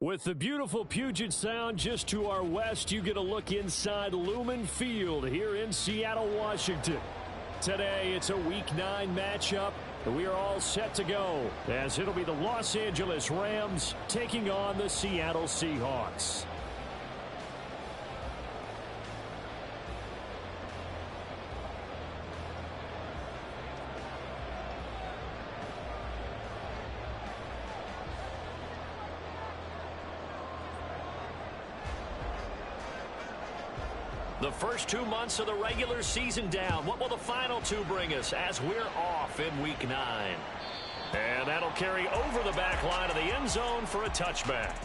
With the beautiful Puget Sound just to our west, you get a look inside Lumen Field here in Seattle, Washington. Today, it's a Week 9 matchup. We are all set to go, as it'll be the Los Angeles Rams taking on the Seattle Seahawks. The first 2 months of the regular season down. What will the final 2 bring us as we're off in Week 9? And that'll carry over the back line of the end zone for a touchback.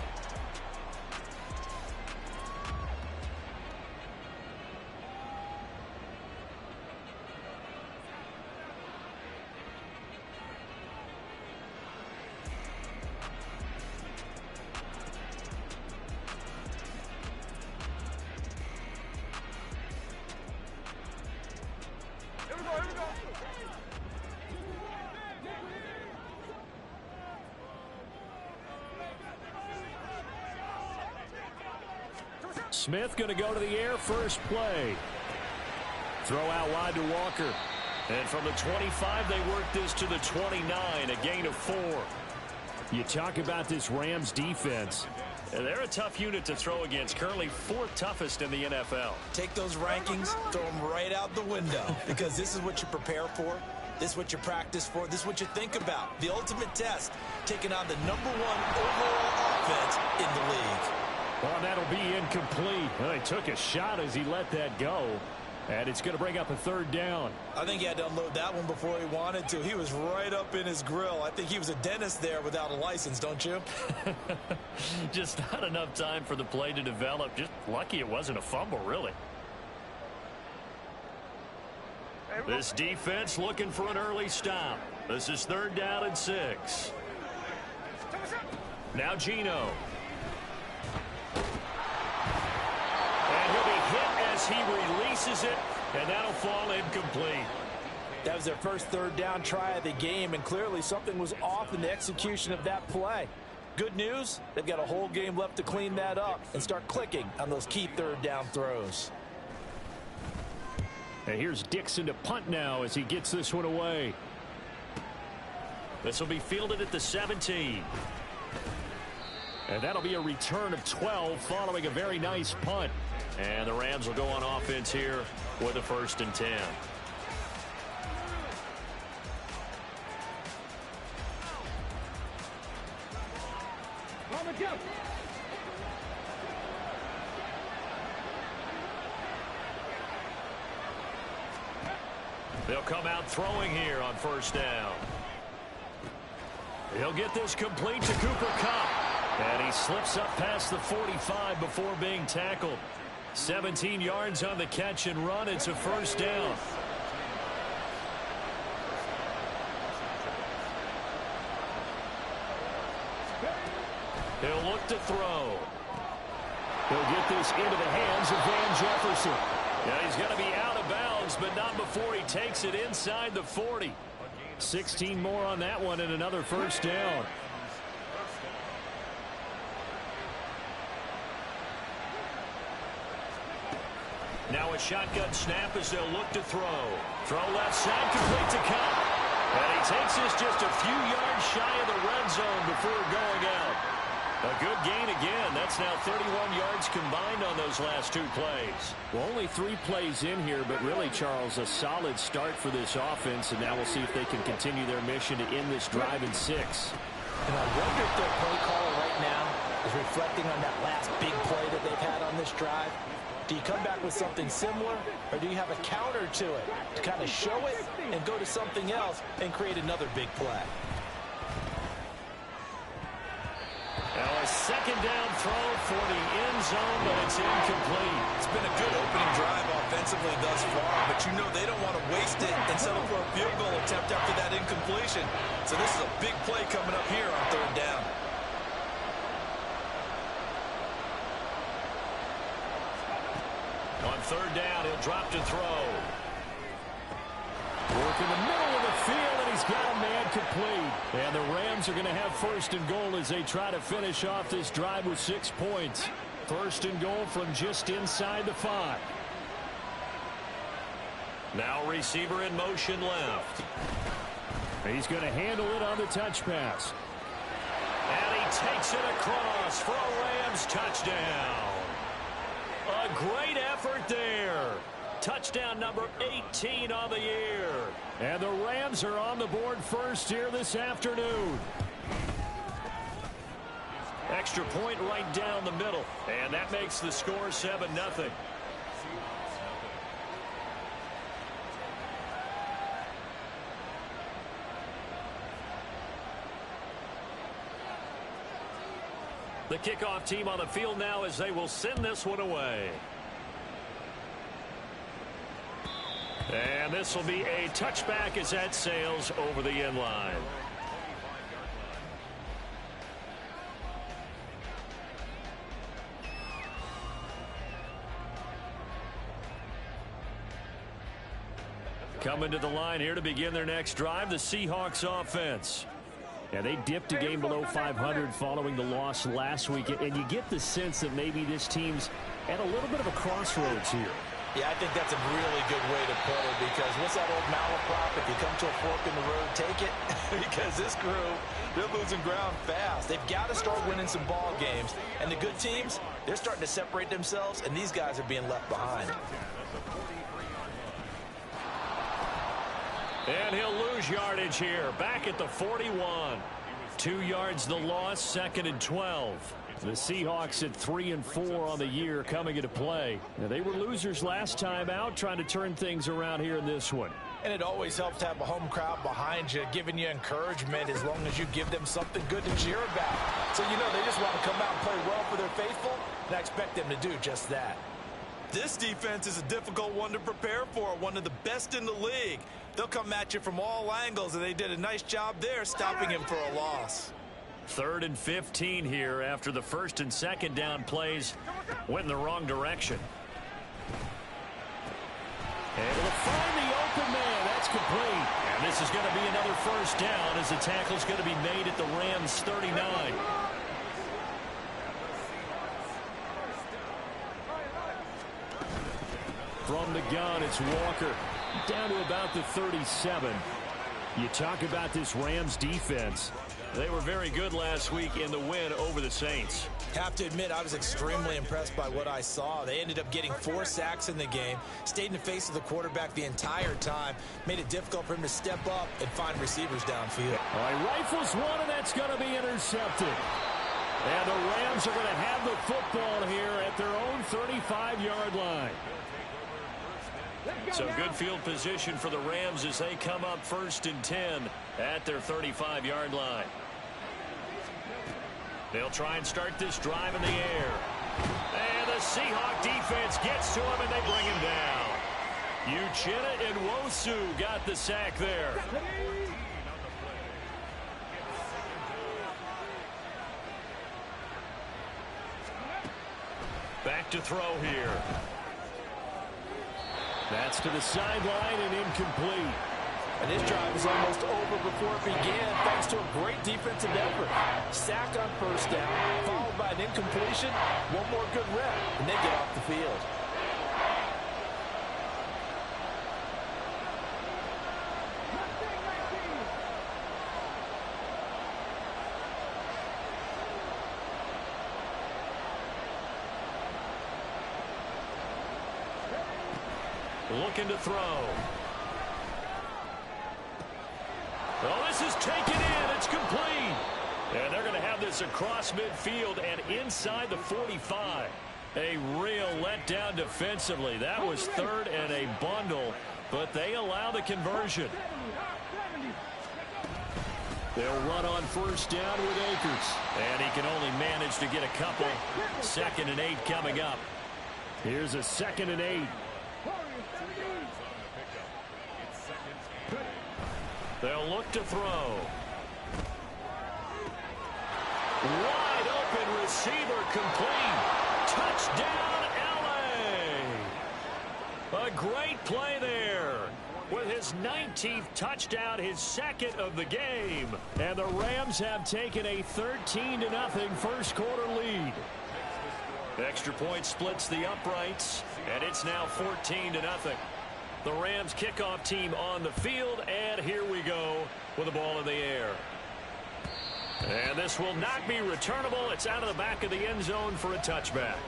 Smith going to go to the air first play. Throw out wide to Walker. And from the 25, they work this to the 29, a gain of 4. You talk about this Rams defense. They're a tough unit to throw against, currently 4th toughest in the NFL. Take those rankings, throw them right out the window, because this is what you prepare for. This is what you practice for. This is what you think about. The ultimate test, taking on the #1 overall offense in the league. Well, that'll be incomplete. Well, he took a shot as he let that go. And it's going to bring up a 3rd down. I think he had to unload that one before he wanted to. He was right up in his grill. I think he was a dentist there without a license, don't you? Just not enough time for the play to develop. Just lucky it wasn't a fumble, really. This defense looking for an early stop. This is 3rd down and 6. Now Geno. And he'll be hit as he releases it, and that'll fall incomplete. That was their first 3rd down try of the game, and clearly something was off in the execution of that play. Good news, they've got a whole game left to clean that up and start clicking on those key 3rd down throws. And here's Dixon to punt now as he gets this one away. This will be fielded at the 17. And that'll be a return of 12 following a very nice punt. And the Rams will go on offense here with a 1st and 10. They'll come out throwing here on 1st down. He'll get this complete to Cooper Kupp. And he slips up past the 45 before being tackled. 17 yards on the catch and run. It's a 1st down. He'll look to throw. He'll get this into the hands of Van Jefferson. Yeah, he's going to be out of bounds, but not before he takes it inside the 40. 16 more on that one and another 1st down. Now a shotgun snap as they'll look to throw. Throw left side, complete to Kupp. And he takes this just a few yards shy of the red zone before going out. A good gain again. That's now 31 yards combined on those last 2 plays. Well, only 3 plays in here, but really, Charles, a solid start for this offense. And now we'll see if they can continue their mission to end this drive in 6. And I wonder if their play caller right now is reflecting on that last big play that they've had on this drive. Do you come back with something similar, or do you have a counter to it to kind of show it and go to something else and create another big play? Now a 2nd down throw for the end zone, but it's incomplete. It's been a good opening drive offensively thus far, but you know they don't want to waste it and settle for a field goal attempt after that incompletion. So this is a big play coming up here on 3rd down. On 3rd down, he'll drop to throw. Work in the middle of the field, and he's got a man complete. And the Rams are going to have first and goal as they try to finish off this drive with 6 points. First and goal from just inside the 5. Now receiver in motion left. He's going to handle it on the touch pass. And he takes it across for a Rams touchdown. A great effort there. Touchdown number 18 on the year. And the Rams are on the board first here this afternoon. Extra point right down the middle. And that makes the score 7-0. The kickoff team on the field now as they will send this one away. And this will be a touchback as that sails over the end line. Coming to the line here to begin their next drive, the Seahawks offense. Yeah, they dipped a game below 500 following the loss last week, and you get the sense that maybe this team's at a little bit of a crossroads here. Yeah, I think that's a really good way to put it, because what's that old malaprop? If you come to a fork in the road, take it. Because this crew, they're losing ground fast. They've got to start winning some ball games. And the good teams, they're starting to separate themselves, and these guys are being left behind. And he'll lose yardage here, back at the 41. 2 yards the loss, 2nd and 12. The Seahawks at 3-4 on the year coming into play. Now, they were losers last time out, trying to turn things around here in this one. And it always helps to have a home crowd behind you, giving you encouragement as long as you give them something good to cheer about. So, you know, they just want to come out and play well for their faithful, and I expect them to do just that. This defense is a difficult one to prepare for, one of the best in the league. They'll come at you from all angles, and they did a nice job there stopping him for a loss. 3rd and 15 here after the 1st and 2nd down plays went in the wrong direction. Able to find the open man. That's complete. And this is going to be another first down as the tackle's going to be made at the Rams 39. From the gun, it's Walker. Down to about the 37. You talk about this Rams defense. They were very good last week in the win over the Saints. Have to admit, I was extremely impressed by what I saw. They ended up getting 4 sacks in the game, stayed in the face of the quarterback the entire time, made it difficult for him to step up and find receivers downfield. All right, rifles one, and that's going to be intercepted. And the Rams are going to have the football here at their own 35-yard line. So good field position for the Rams as they come up 1st and 10 at their 35-yard line. They'll try and start this drive in the air. And the Seahawk defense gets to him, and they bring him down. Uchenna and Nwosu got the sack there. Back to throw here. That's to the sideline and incomplete. And this drive is almost over before it began, thanks to a great defensive effort. Sack on 1st down, followed by an incompletion, one more good rep, and they get off the field. Looking to throw. Oh, this is taken in. It's complete. And they're going to have this across midfield and inside the 45. A real letdown defensively. That was 3rd and a bundle, but they allow the conversion. They'll run on 1st down with Akers. And he can only manage to get a couple. 2nd and 8 coming up. Here's a 2nd and 8. They'll look to throw. Wide open receiver complete. Touchdown, L.A. A great play there. with his 19th touchdown, his second of the game. And the Rams have taken a 13-0 first quarter lead. Extra point splits the uprights, and it's now 14-0. The Rams kickoff team on the field, and here we go with the ball in the air. And this will not be returnable. It's out of the back of the end zone for a touchback.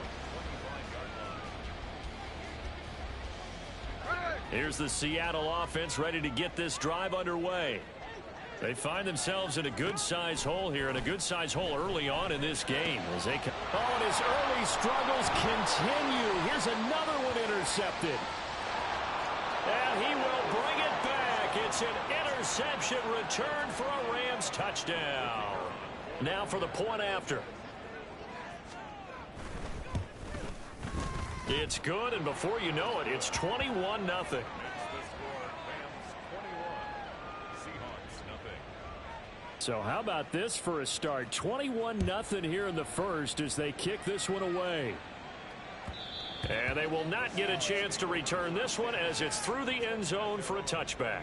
Here's the Seattle offense ready to get this drive underway. They find themselves in a good-sized hole here, and a good-sized hole early on in this game. As they and his early struggles continue. Here's another one intercepted. And he will bring it back. It's an interception return for a Rams touchdown. Now for the point after. It's good, and before you know it, it's 21-0. So how about this for a start? 21-0 here in the first as they kick this one away. And they will not get a chance to return this one as it's through the end zone for a touchback.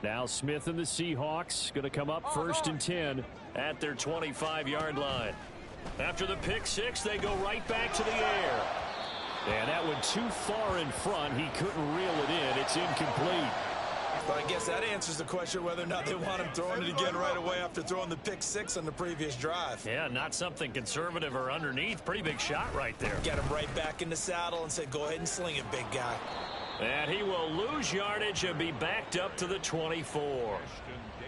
Now Smith and the Seahawks going to come up 1st and 10 at their 25-yard line. After the pick six, they go right back to the air. And that one too far in front. He couldn't reel it in. It's incomplete. But I guess that answers the question whether or not they want him throwing it again right away after throwing the pick six on the previous drive. Yeah, not something conservative or underneath. Pretty big shot right there. Get him right back in the saddle and say, go ahead and sling it, big guy. And he will lose yardage and be backed up to the 24.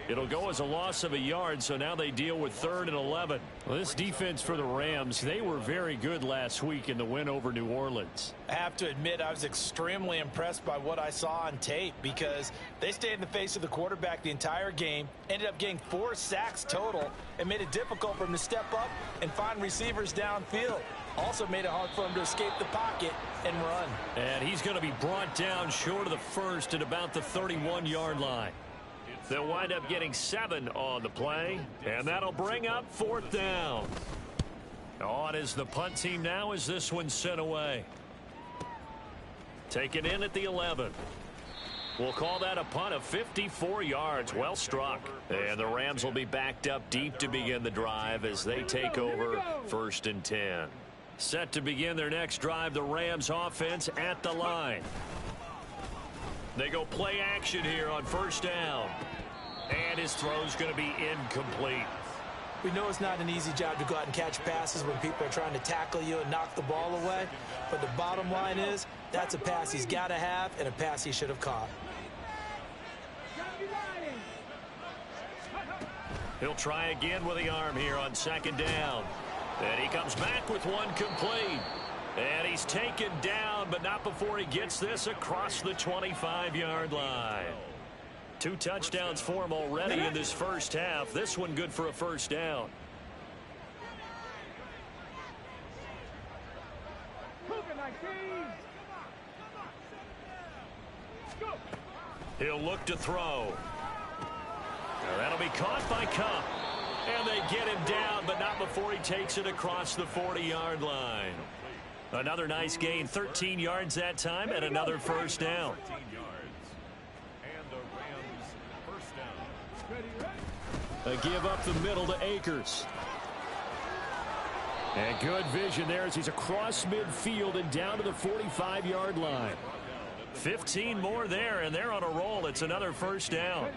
It'll go as a loss of a yard, so now they deal with 3rd and 11. Well, this defense for the Rams, they were very good last week in the win over New Orleans. I have to admit, I was extremely impressed by what I saw on tape because they stayed in the face of the quarterback the entire game, ended up getting 4 sacks total, and made it difficult for him to step up and find receivers downfield. Also made it hard for him to escape the pocket and run. And he's going to be brought down short of the first at about the 31-yard line. They'll wind up getting 7 on the play, and that'll bring up 4th down. On is the punt team now as this one's sent away. Taken in at the 11. We'll call that a punt of 54 yards. Well struck. And the Rams will be backed up deep to begin the drive as they take over 1st and 10. Set to begin their next drive, the Rams offense at the line. They go play action here on 1st down. And his throw's going to be incomplete. We know it's not an easy job to go out and catch passes when people are trying to tackle you and knock the ball away. But the bottom line is, that's a pass he's got to have and a pass he should have caught. He'll try again with the arm here on 2nd down. And he comes back with one complete. And he's taken down, but not before he gets this across the 25-yard line. 2 touchdowns for him already in this first half. This one good for a 1st down. He'll look to throw. That'll be caught by Kupp. And they get him down, but not before he takes it across the 40-yard line. Another nice gain, 13 yards that time, and another 1st down. A give up the middle to Akers. And good vision there as he's across midfield and down to the 45-yard line. 15 more there, and they're on a roll. It's another 1st down.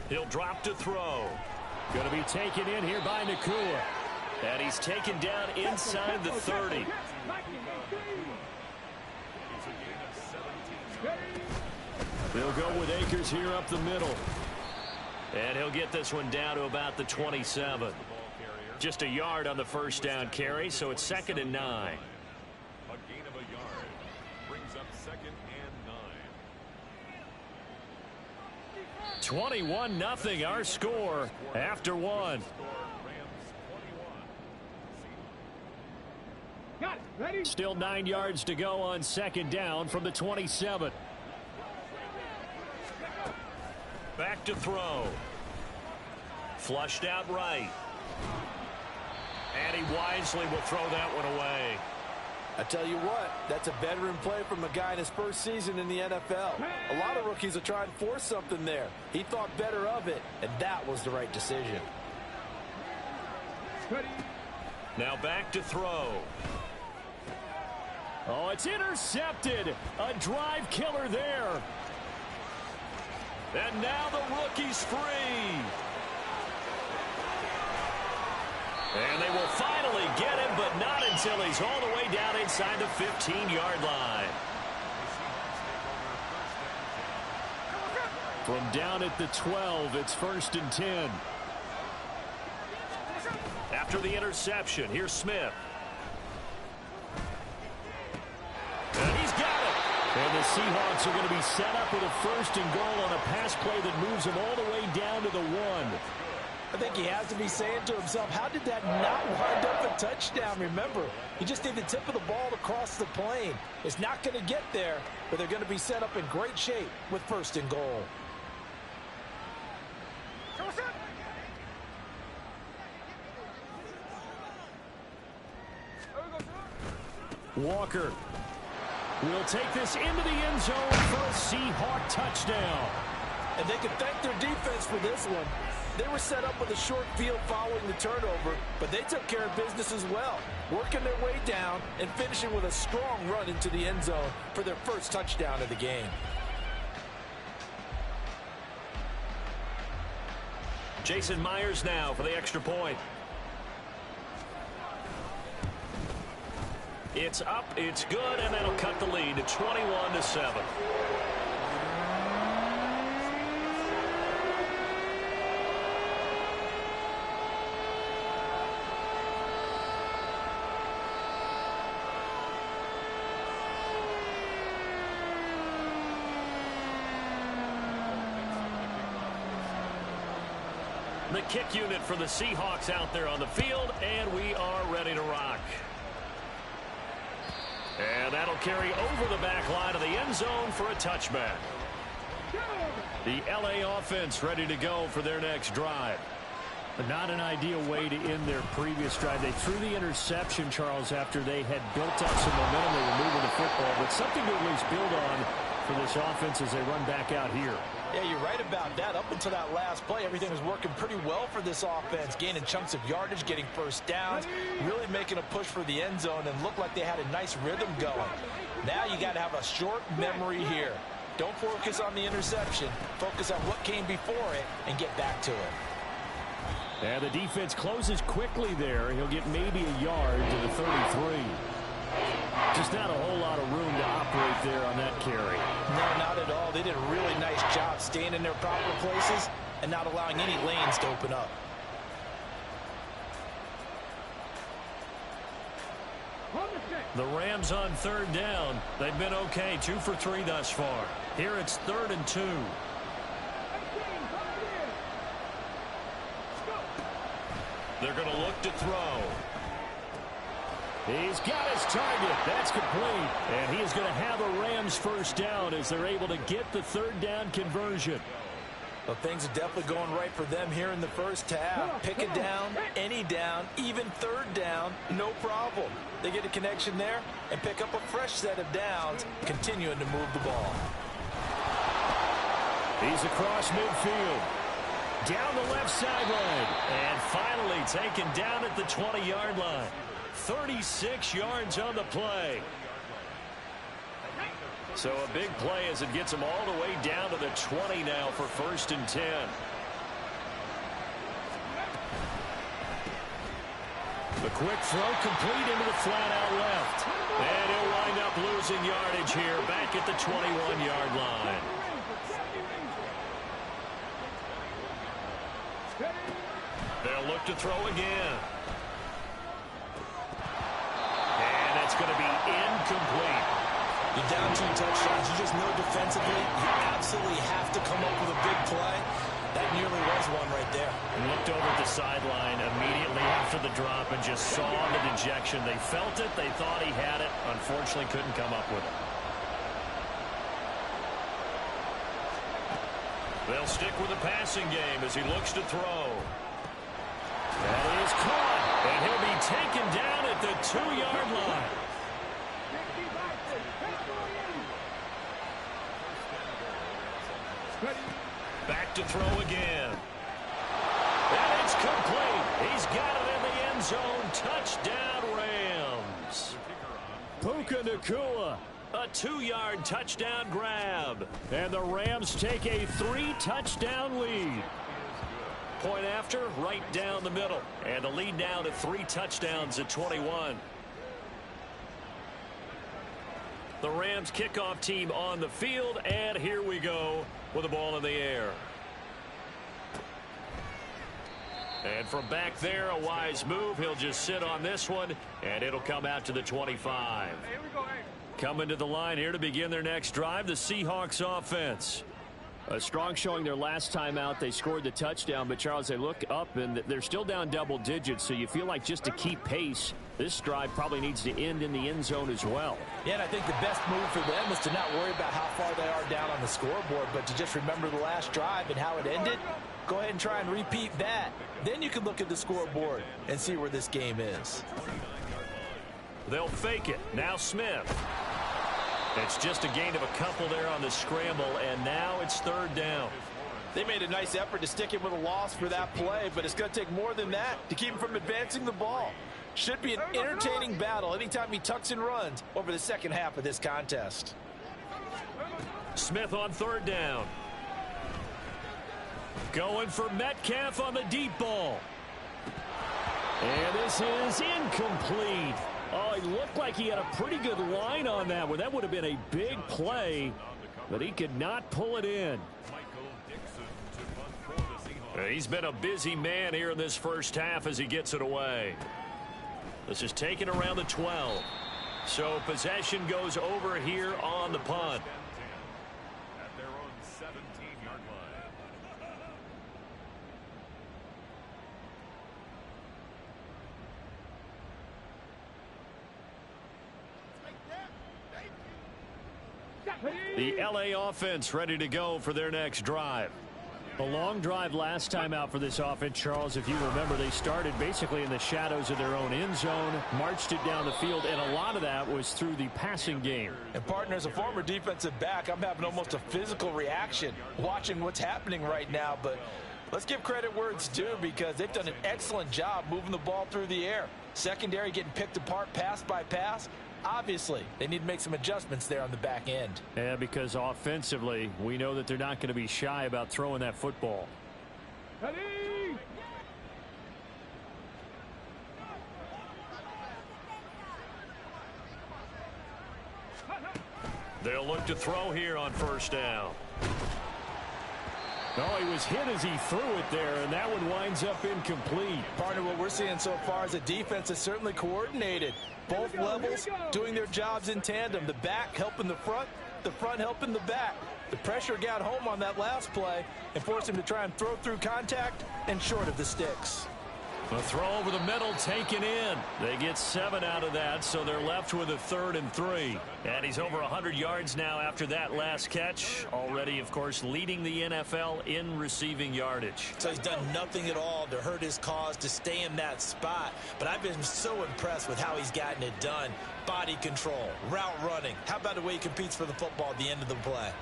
He'll drop to throw. Going to be taken in here by Nacua. And he's taken down inside the 30. They'll go with Akers here up the middle. And he'll get this one down to about the 27. Just a yard on the 1st down carry, so it's 2nd and 9. A gain of a yard brings up 2nd and 9. 21-0 our score after 1. Still 9 yards to go on 2nd down from the 27. Back to throw. flushed out right. And he wisely will throw that one away. I tell you what, that's a veteran play from a guy in his first season in the NFL. A lot of rookies are trying to force something there. He thought better of it, and that was the right decision. Now back to throw. Oh, it's intercepted. A drive killer there. And now the rookie's free. And they will finally get him, but not until he's all the way down inside the 15-yard line. From down at the 12, it's 1st and 10. After the interception, here's Smith. And he's got it. And the Seahawks are going to be set up with a 1st and goal on a pass play that moves them all the way down to the 1. I think he has to be saying to himself, how did that not wind up a touchdown? Remember, he just need the tip of the ball to cross the plane. It's not going to get there, but they're going to be set up in great shape with 1st and goal. Walker will take this into the end zone for a Seahawk touchdown. And they can thank their defense for this one. They were set up with a short field following the turnover, but they took care of business as well, working their way down and finishing with a strong run into the end zone for their first touchdown of the game. Jason Myers now for the extra point. It's up, it's good, and that'll cut the lead to 21-7. The kick unit for the Seahawks out there on the field, and we are ready to rock. And that'll carry over the back line of the end zone for a touchback. The LA offense ready to go for their next drive. But not an ideal way to end their previous drive. They threw the interception, Charles, after they had built up some momentum. They were moving the football, but something to at least build on for this offense as they run back out here. Yeah, you're right about that. Up until that last play, everything was working pretty well for this offense, gaining chunks of yardage, getting first downs, really making a push for the end zone, and looked like they had a nice rhythm going. Now you got to have a short memory here. Don't focus on the interception. Focus on what came before it and get back to it. And the defense closes quickly there. He'll get maybe a yard to the 33. Just not a whole lot of room to operate there on that carry. No, not at all. They did a really nice job staying in their proper places and not allowing any lanes to open up. The Rams on 3rd down. They've been okay, 2 for 3 thus far. Here it's 3rd and 2. They're going to look to throw. He's got his target. That's complete. And he is going to have a Rams first down as they're able to get the 3rd down conversion. Well, things are definitely going right for them here in the first half. Pick a down, any down, even 3rd down, no problem. They get a connection there and pick up a fresh set of downs, continuing to move the ball. He's across midfield. Down the left sideline. And finally taken down at the 20-yard line. 36 yards on the play. So a big play as it gets them all the way down to the 20 now for 1st and 10. The quick throw complete into the flat out left. And he'll wind up losing yardage here back at the 21-yard line. They'll look to throw again. And it's going to be incomplete. You're down 2 touchdowns. You just know defensively you absolutely have to come up with a big play. That nearly was one right there. And looked over at the sideline immediately after the drop and just saw the dejection. They felt it. They thought he had it. Unfortunately, couldn't come up with it. They'll stick with the passing game as he looks to throw. And he'll be taken down at the 2-yard line. Back to throw again. And it's complete. He's got it in the end zone. Touchdown, Rams. Puka Nacua. A 2-yard touchdown grab. And the Rams take a 3-touchdown lead. Point after, right down the middle. And the lead now to 3 touchdowns at 21. The Rams kickoff team on the field, and here we go with the ball in the air. And from back there, a wise move. He'll just sit on this one, and it'll come out to the 25. Coming to the line here to begin their next drive, the Seahawks offense. A strong showing their last time out. They scored the touchdown, but Charles, they look up and they're still down double digits, so you feel like just to keep pace, this drive probably needs to end in the end zone as well. Yeah, and I think the best move for them is to not worry about how far they are down on the scoreboard, but to just remember the last drive and how it ended. Go ahead and try and repeat that. Then you can look at the scoreboard and see where this game is. They'll fake it. Now Smith. It's just a gain of a couple there on the scramble, and now it's 3rd down. They made a nice effort to stick him with a loss for that play, but it's going to take more than that to keep him from advancing the ball. Should be an entertaining battle anytime he tucks and runs over the second half of this contest. Smith on 3rd down. Going for Metcalf on the deep ball. And this is incomplete. Oh, it looked like he had a pretty good line on that one. That would have been a big play, but he could not pull it in. He's been a busy man here in this first half as he gets it away. This is taken around the 12. So possession goes over here on the punt. At their own 17-yard line. The LA offense ready to go for their next drive. A long drive last time out for this offense, Charles. If you remember, they started basically in the shadows of their own end zone, marched it down the field, and a lot of that was through the passing game. And, partner, as a former defensive back, I'm having almost a physical reaction watching what's happening right now. But let's give credit where it's due, because they've done an excellent job moving the ball through the air. Secondary getting picked apart pass by pass. Obviously, they need to make some adjustments there on the back end. Yeah, because offensively, we know that they're not going to be shy about throwing that football. They'll look to throw here on 1st down. Oh, he was hit as he threw it there, and that one winds up incomplete. Partner, what we're seeing so far is a defense is certainly coordinated. Both levels doing their jobs in tandem. The back helping the front helping the back. The pressure got home on that last play and forced him to try and throw through contact and short of the sticks. A throw over the middle taken in. They get 7 out of that, so they're left with a 3rd and 3. And he's over 100 yards now after that last catch. Already, of course, leading the NFL in receiving yardage. So he's done nothing at all to hurt his cause, to stay in that spot. But I've been so impressed with how he's gotten it done. Body control, route running. How about the way he competes for the football at the end of the play?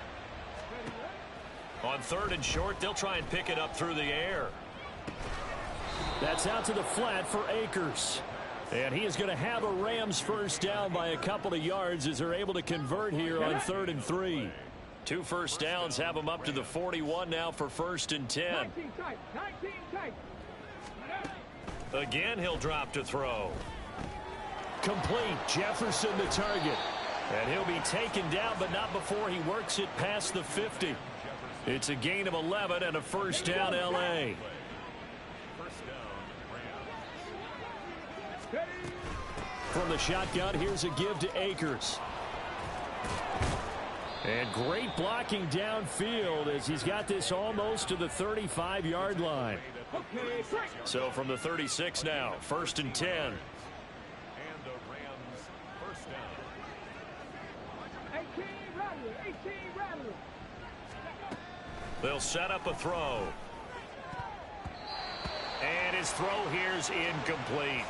On 3rd and short, they'll try and pick it up through the air. That's out to the flat for Akers. And he is going to have a Rams 1st down by a couple of yards as they're able to convert here on 3rd and 3. 2 first downs have him up to the 41 now for 1st and 10. Again, he'll drop to throw. Complete. Jefferson the target. And he'll be taken down, but not before he works it past the 50. It's a gain of 11 and a 1st down LA. From the shotgun, here's a give to Akers. And great blocking downfield as he's got this almost to the 35-yard line. So from the 36 now, 1st and 10. And the Rams 1st down. 18 Rattler. They'll set up a throw. And his throw here's incomplete.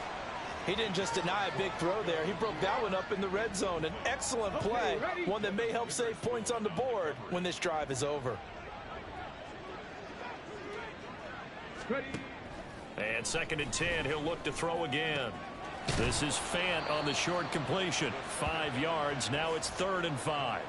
He didn't just deny a big throw there. He broke that one up in the red zone. An excellent play, one that may help save points on the board when this drive is over. And 2nd and 10, he'll look to throw again. This is Fant on the short completion. 5 yards. Now it's 3rd and 5.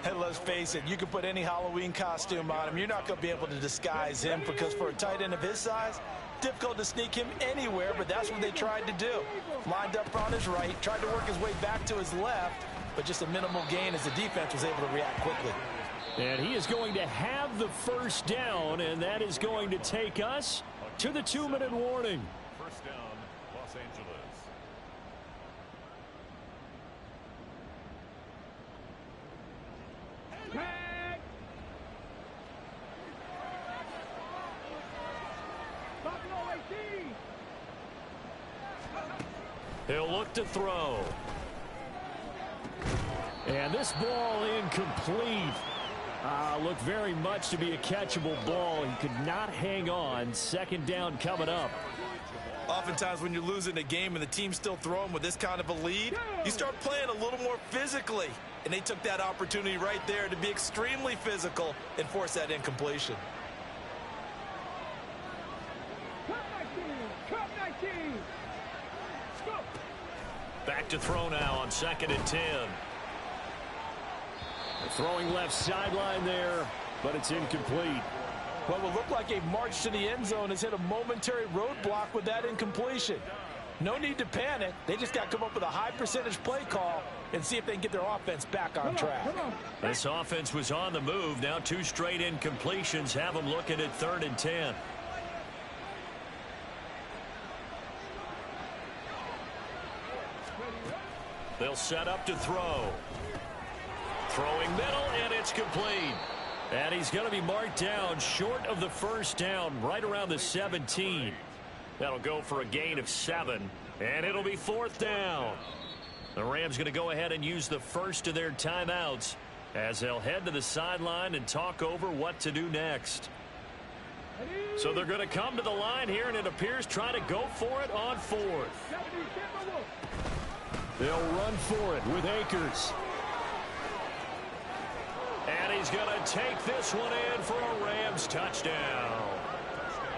And let's face it, you can put any Halloween costume on him. You're not going to be able to disguise him because for a tight end of his size, difficult to sneak him anywhere, but that's what they tried to do. Lined up on his right, tried to work his way back to his left, but just a minimal gain as the defense was able to react quickly. And he is going to have the first down, and that is going to take us to the 2-minute warning. First down, Los Angeles. He'll look to throw. And this ball incomplete. Looked very much to be a catchable ball. He could not hang on. 2nd down coming up. Oftentimes when you're losing a game and the team's still throwing with this kind of a lead, you start playing a little more physically. And they took that opportunity right there to be extremely physical and force that incompletion. Back to throw now on 2nd and 10. Throwing left sideline there, but it's incomplete. What will look like a march to the end zone has hit a momentary roadblock with that incompletion. No need to panic. They just got to come up with a high percentage play call and see if they can get their offense back on track. This offense was on the move. Now 2 straight incompletions have them looking at 3rd and 10. They'll set up to throw. Throwing middle, and it's complete. And he's going to be marked down short of the first down, right around the 17. That'll go for a gain of 7, and it'll be 4th down. The Rams going to go ahead and use the first of their timeouts as they'll head to the sideline and talk over what to do next. So they're going to come to the line here, and it appears trying to go for it on 4th. They'll run for it with Akers. And he's going to take this one in for a Rams touchdown.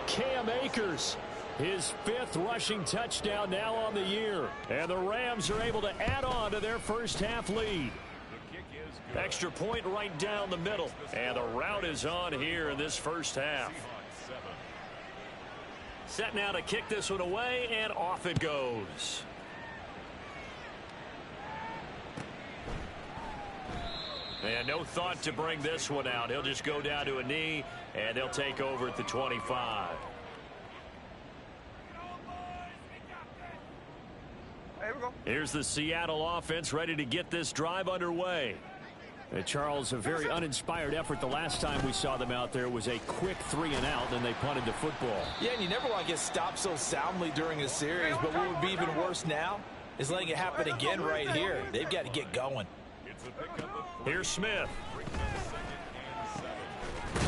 Cam Akers, his 5th rushing touchdown now on the year. And the Rams are able to add on to their first half lead. Extra point right down the middle. And the route is on here in this first half. Set now to kick this one away, and off it goes. And no thought to bring this one out. He'll just go down to a knee, and they'll take over at the 25. Here's the Seattle offense ready to get this drive underway. Charles, a very uninspired effort. The last time we saw them out there was a quick 3-and-out, then they punted the football. Yeah, and you never want to get stopped so soundly during a series, but what would be even worse now is letting it happen again right here. They've got to get going. Here's Smith.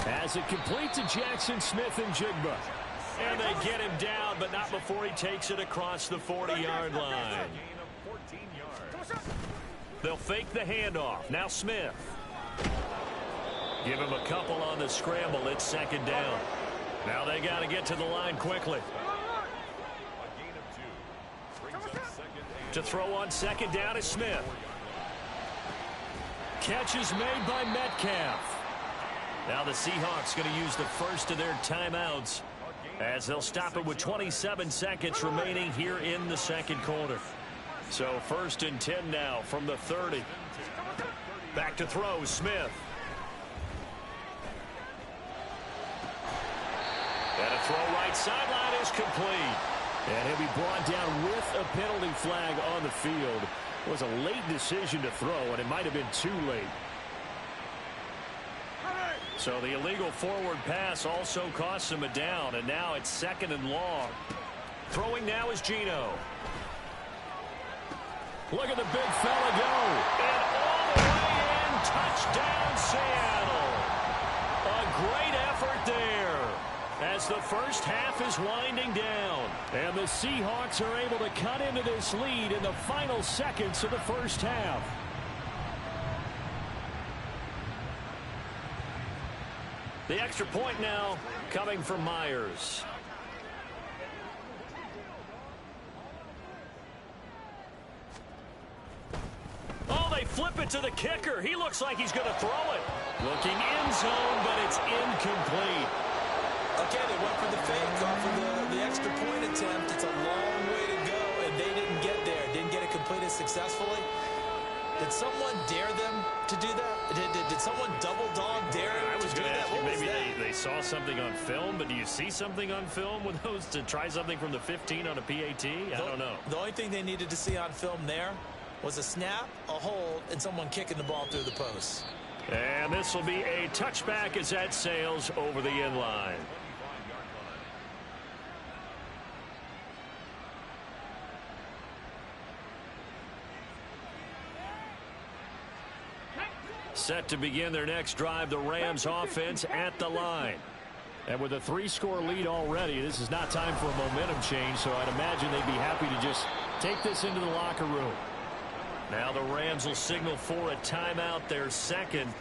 As it complete to Jackson Smith and Jigba. And they get him down, but not before he takes it across the 40-yard line. They'll fake the handoff. Now Smith. Give him a couple on the scramble. It's 2nd down. Now they got to get to the line quickly. To throw on 2nd down is Smith. Catch is made by Metcalf. Now the Seahawks going to use the first of their timeouts as they'll stop it with 27 seconds remaining here in the 2nd quarter. So 1st and 10 now from the 30. Back to throw, Smith. And a throw right sideline is complete. And he'll be brought down with a penalty flag on the field. It was a late decision to throw, and it might have been too late. So the illegal forward pass also costs him a down, and now it's 2nd and long. Throwing now is Geno. Look at the big fella go. And all the way in, touchdown Seattle. A great effort there as the first half is winding down. And the Seahawks are able to cut into this lead in the final seconds of the first half. The extra point now coming from Myers. Oh, they flip it to the kicker. He looks like he's going to throw it. Looking end zone, but it's incomplete. Okay, they went for the fake off of the extra point attempt. It's a long way to go, and they didn't get there. Didn't get it completed successfully. Did someone dare them to do that? Did someone double dog dare them I was to do going to that? ask you, What was maybe that? they saw something on film, but do you see something on film with those to try something from the 15 on a PAT? I don't know. The only thing they needed to see on film there was a snap, a hold, and someone kicking the ball through the post. And this will be a touchback as that sails over the end line. Set to begin their next drive, the Rams offense at the line. And with a 3-score lead already, this is not time for a momentum change, so I'd imagine they'd be happy to just take this into the locker room. Now the Rams will signal for a timeout, their second,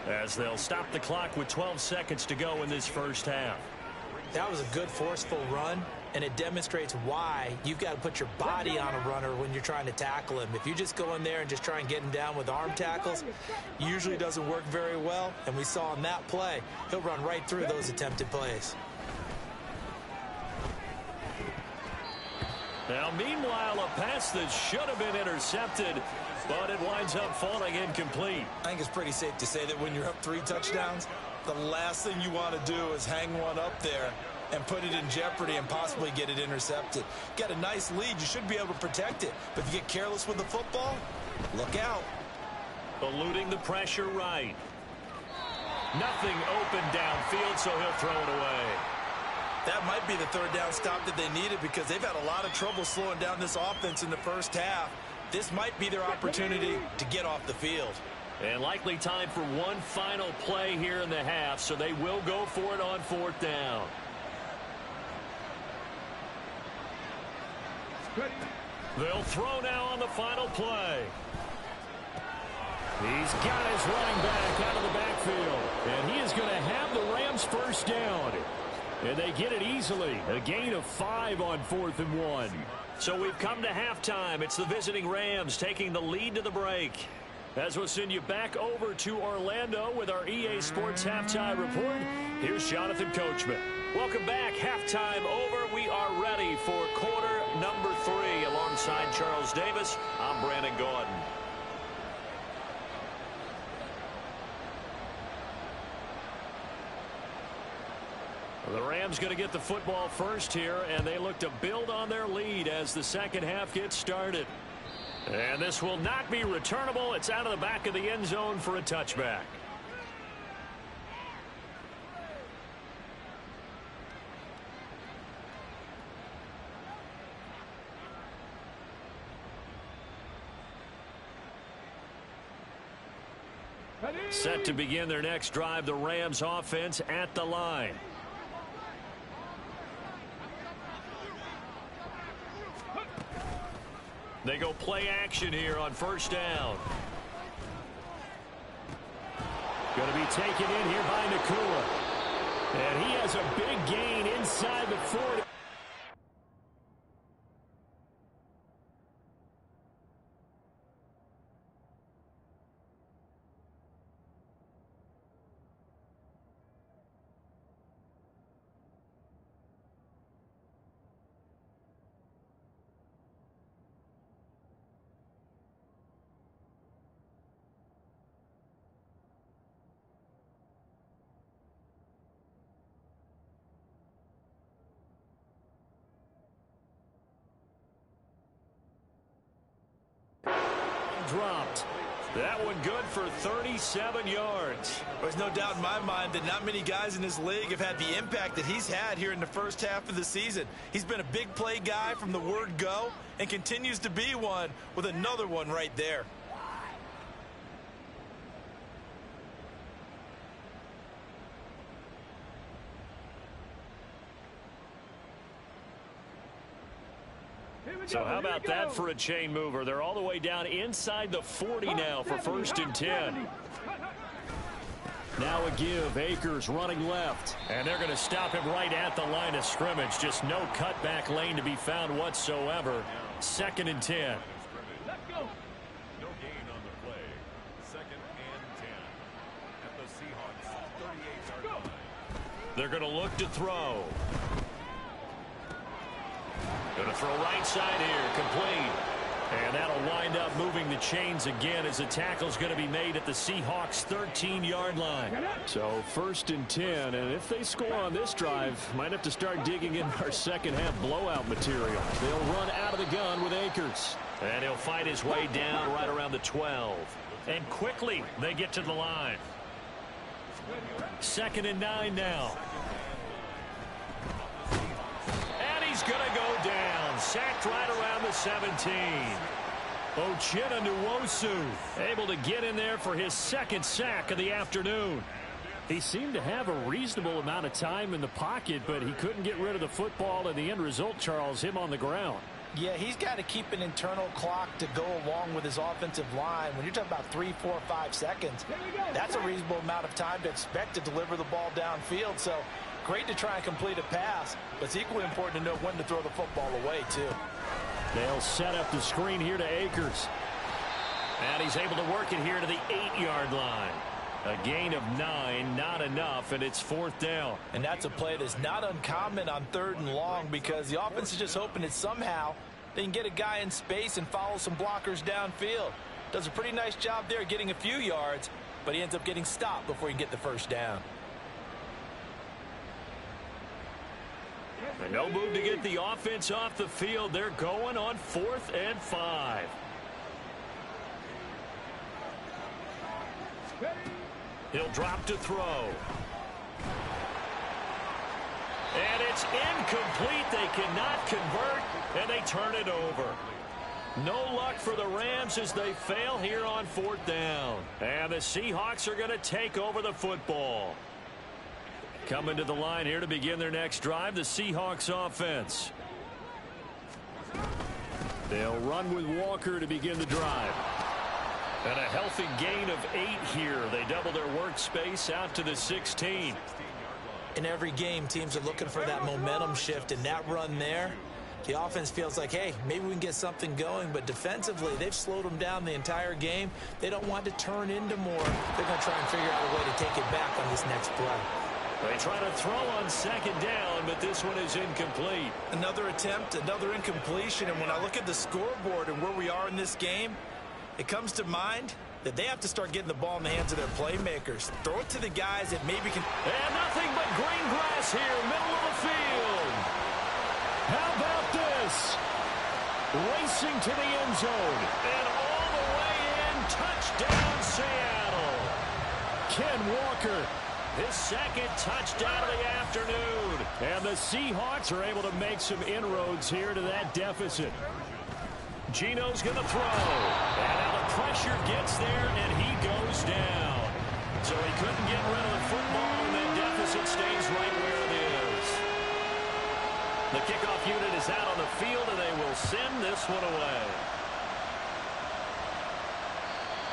as they'll stop the clock with 12 seconds to go in this first half. That was a good, forceful run, and it demonstrates why you've got to put your body on a runner when you're trying to tackle him. If you just go in there and just try and get him down with arm tackles, usually doesn't work very well, and we saw in that play, he'll run right through those attempted plays. Now, meanwhile, a pass that should have been intercepted, but it winds up falling incomplete. I think it's pretty safe to say that when you're up 3 touchdowns, the last thing you want to do is hang one up there and put it in jeopardy and possibly get it intercepted. Got a nice lead. You should be able to protect it. But if you get careless with the football, look out. Eluding the pressure right. Nothing open downfield, so he'll throw it away. That might be the third down stop that they needed because they've had a lot of trouble slowing down this offense in the first half. This might be their opportunity to get off the field. And likely time for one final play here in the half, so they will go for it on 4th down. They'll throw now on the final play. He's got his running back out of the backfield, and he is going to have the Rams first down. And they get it easily. A gain of 5 on 4th and 1. So we've come to halftime. It's the visiting Rams taking the lead to the break. As we'll send you back over to Orlando with our EA Sports Halftime Report, here's Jonathan Coachman. Welcome back. Halftime over. We are ready for quarter number 3. Alongside Charles Davis, I'm Brandon Gordon. The Rams going to get the football first here, and they look to build on their lead as the second half gets started. And this will not be returnable. It's out of the back of the end zone for a touchback. Set to begin their next drive, the Rams offense at the line. They go play action here on first down. Going to be taken in here by Nakua. And he has a big gain inside the 40. Dropped. That one good for 37 yards. There's no doubt in my mind that not many guys in this league have had the impact that he's had here in the first half of the season. He's been a big play guy from the word go and continues to be one with another one right there. So how about that for a chain mover? They're all the way down inside the 40 now for 1st and 10. Now a give. Akers running left. And they're going to stop him right at the line of scrimmage. Just no cutback lane to be found whatsoever. 2nd and 10. No gain on the play. 2nd and 10. At the Seahawks 38-yard line. They're going to look to throw. Going to throw right side here. Complete. And that'll wind up moving the chains again as the tackle's going to be made at the Seahawks 13-yard line. So 1st and 10, and if they score on this drive, might have to start digging in our second half blowout material. They'll run out of the gun with Akers. And he'll fight his way down right around the 12. And quickly they get to the line. 2nd and 9 now. And he's going to go down. Sacked right around the 17. Uchenna Nwosu able to get in there for his 2nd sack of the afternoon. He seemed to have a reasonable amount of time in the pocket, but he couldn't get rid of the football, and the end result, Charles, him on the ground. Yeah, he's got to keep an internal clock to go along with his offensive line. When you're talking about 3, 4, 5 seconds, that's a reasonable amount of time to expect to deliver the ball downfield. So great to try and complete a pass, but it's equally important to know when to throw the football away, too. They'll set up the screen here to Akers. And he's able to work it here to the 8-yard line. A gain of 9, not enough, and it's 4th down. And that's a play that's not uncommon on 3rd and long because the offense is just hoping that somehow they can get a guy in space and follow some blockers downfield. Does a pretty nice job there getting a few yards, but he ends up getting stopped before he can get the 1st down. And no move to get the offense off the field. They're going on 4th and 5. He'll drop to throw. And it's incomplete. They cannot convert, and they turn it over. No luck for the Rams as they fail here on 4th down. And the Seahawks are going to take over the football. Coming to the line here to begin their next drive, the Seahawks offense. They'll run with Walker to begin the drive. And a healthy gain of 8 here. They double their workspace out to the 16. In every game, teams are looking for that momentum shift, and that run there, the offense feels like, hey, maybe we can get something going, but defensively, they've slowed them down the entire game. They don't want to turn into more. They're going to try and figure out a way to take it back on this next play. They try to throw on 2nd down, but this one is incomplete. Another attempt, another incompletion, and when I look at the scoreboard and where we are in this game, it comes to mind that they have to start getting the ball in the hands of their playmakers. Throw it to the guys that maybe can... And nothing but green grass here, middle of the field. How about this? Racing to the end zone. And all the way in, touchdown Seattle. Ken Walker, his 2nd touchdown of the afternoon. And the Seahawks are able to make some inroads here to that deficit. Gino's going to throw. And now the pressure gets there, and he goes down. So he couldn't get rid of the football, and that deficit stays right where it is. The kickoff unit is out on the field, and they will send this one away.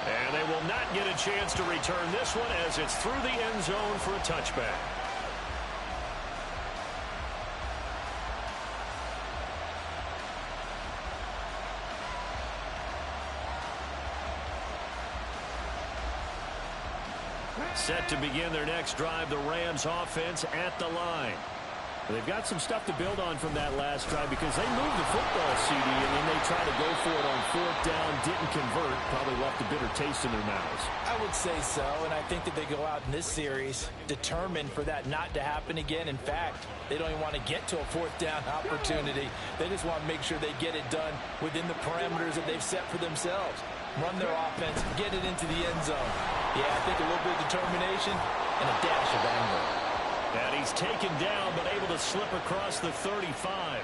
And they will not get a chance to return this one as it's through the end zone for a touchback. Set to begin their next drive, the Rams offense at the line. They've got some stuff to build on from that last drive because they moved the football, CD, and then they tried to go for it on 4th down, didn't convert, probably left a bitter taste in their mouths. I would say so, and I think that they go out in this series determined for that not to happen again. In fact, they don't even want to get to a 4th down opportunity. They just want to make sure they get it done within the parameters that they've set for themselves. Run their offense, get it into the end zone. Yeah, I think a little bit of determination and a dash of anger. And he's taken down, but able to slip across the 35.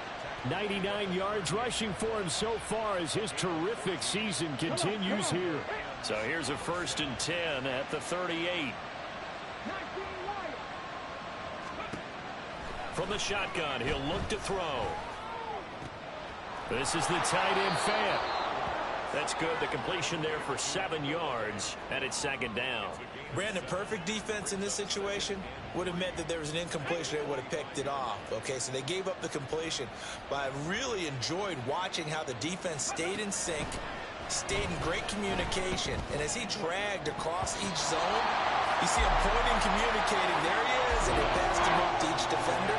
99 yards rushing for him so far as his terrific season continues here. So here's a 1st and 10 at the 38. From the shotgun, he'll look to throw. This is the tight end fan. That's good. The completion there for 7 yards, and it's second down. Brandon, perfect defense in this situation would have meant that there was an incompletion. They would have picked it off. Okay, so they gave up the completion. But I really enjoyed watching how the defense stayed in sync, stayed in great communication. And as he dragged across each zone, you see him pointing, communicating. There he is, and he passed him up to each defender.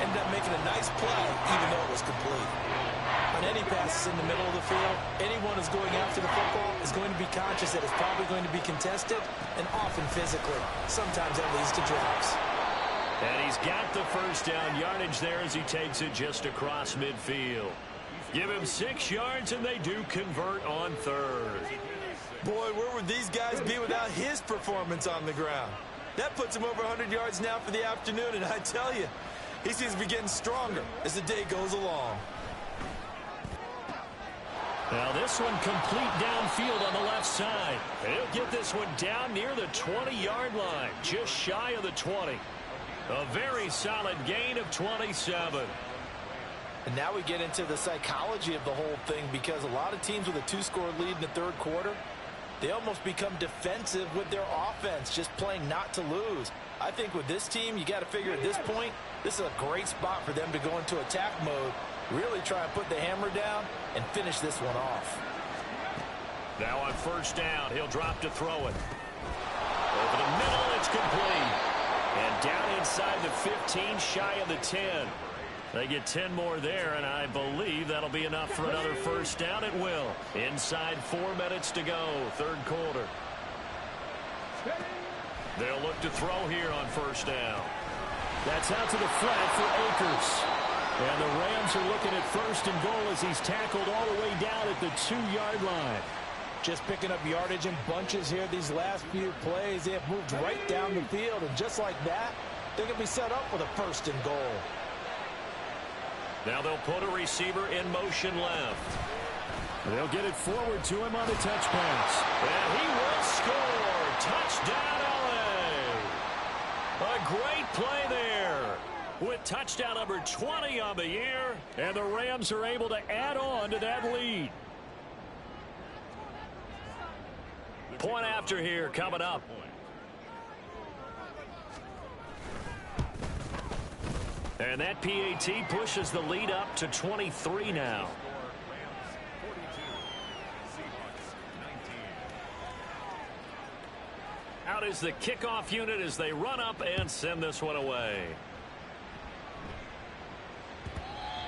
Ended up making a nice play, even though it was complete. On any passes in the middle of the field, anyone who's going after the football is going to be conscious that it's probably going to be contested, and often physically. Sometimes that leads to drops. And he's got the first down yardage there as he takes it just across midfield. Give him 6 yards, and they do convert on third. Boy, where would these guys be without his performance on the ground? That puts him over 100 yards now for the afternoon, and I tell you, he seems to be getting stronger as the day goes along. Now this one complete downfield on the left side. He'll get this one down near the 20-yard line, just shy of the 20. A very solid gain of 27. And now we get into the psychology of the whole thing, because a lot of teams with a 2-score lead in the third quarter, they almost become defensive with their offense, just playing not to lose. I think with this team, you got to figure at this point, this is a great spot for them to go into attack mode, really try and put the hammer down and finish this one off. Now on first down, he'll drop to throw it. Over the middle, it's complete. And down inside the 15, shy of the 10. They get 10 more there, and I believe that'll be enough for another first down. It will. Inside 4 minutes to go, third quarter. They'll look to throw here on first down. That's out to the flat for Akers. And the Rams are looking at first and goal as he's tackled all the way down at the 2-yard line. Just picking up yardage in bunches here these last few plays. They have moved right down the field, and just like that, they're going to be set up with a first and goal. Now they'll put a receiver in motion left. They'll get it forward to him on the touch pass. And he will score. Touchdown, LA. A great play there, with touchdown number 20 on the year, and the Rams are able to add on to that lead. Point after here coming up. And that PAT pushes the lead up to 23 now. Out is the kickoff unit as they run up and send this one away.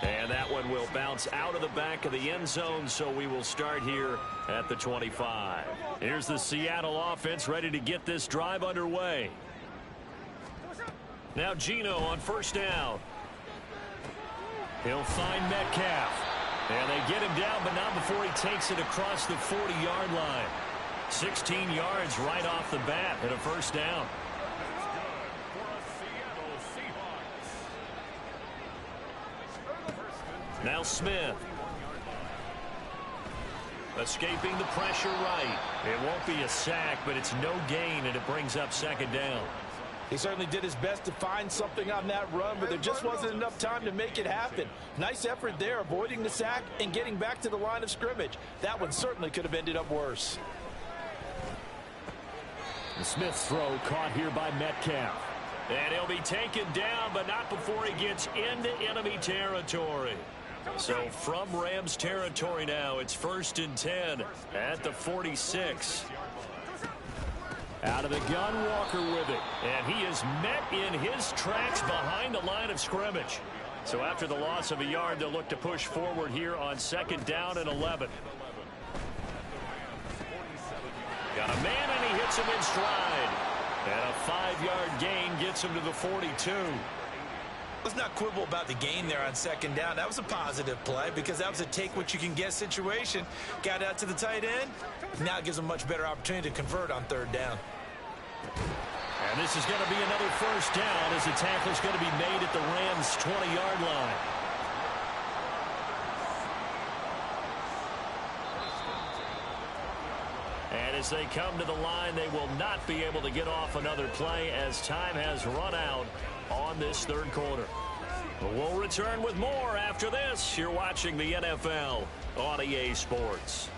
And that one will bounce out of the back of the end zone, so we will start here at the 25. Here's the Seattle offense ready to get this drive underway. Now Geno on first down. He'll find Metcalf. And they get him down, but not before he takes it across the 40-yard line. 16 yards right off the bat at a first down. Now Smith. Escaping the pressure right. It won't be a sack, but it's no gain, and it brings up second down. He certainly did his best to find something on that run, but there just wasn't enough time to make it happen. Nice effort there, avoiding the sack and getting back to the line of scrimmage. That one certainly could have ended up worse. The Smith's throw caught here by Metcalf. And he'll be taken down, but not before he gets into enemy territory. So from Rams territory now, it's 1st and 10 at the 46. Out of the gun, Walker with it. And he is met in his tracks behind the line of scrimmage. So after the loss of a yard, they'll look to push forward here on 2nd down and 11. Got a man, and he hits him in stride. And a 5-yard gain gets him to the 42. Let's not quibble about the gain there on 2nd down. That was a positive play because that was a take-what-you-can-get situation. Got out to the tight end. Now it gives them a much better opportunity to convert on 3rd down. And this is going to be another first down as the tackle is going to be made at the Rams' 20-yard line. And as they come to the line, they will not be able to get off another play as time has run out on this 3rd quarter. We'll return with more after this. You're watching the NFL on EA Sports.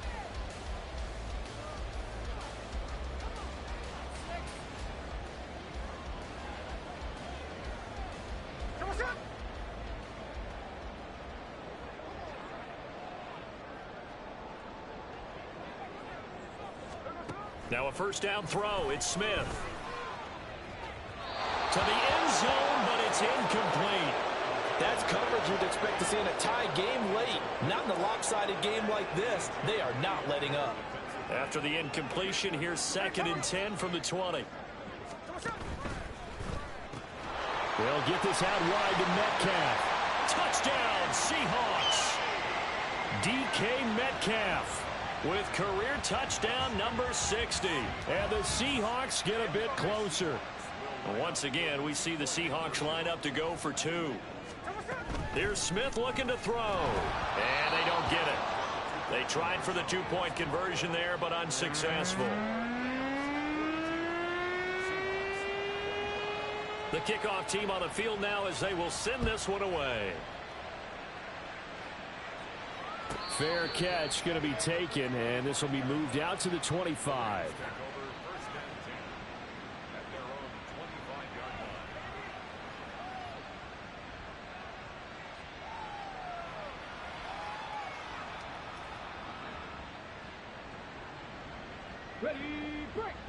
Now a first down throw. It's Smith. To the end zone, but it's incomplete. That's coverage you'd expect to see in a tie game late. Not in a lopsided game like this. They are not letting up. After the incompletion, here's 2nd and 10 from the 20. They'll get this out wide to Metcalf. Touchdown, Seahawks. DK Metcalf with career touchdown number 60. And the Seahawks get a bit closer. Once again, we see the Seahawks line up to go for 2. Here's Smith looking to throw. And they don't get it. They tried for the 2-point conversion there, but unsuccessful. The kickoff team on the field now as they will send this one away. Fair catch going to be taken, and this will be moved out to the 25.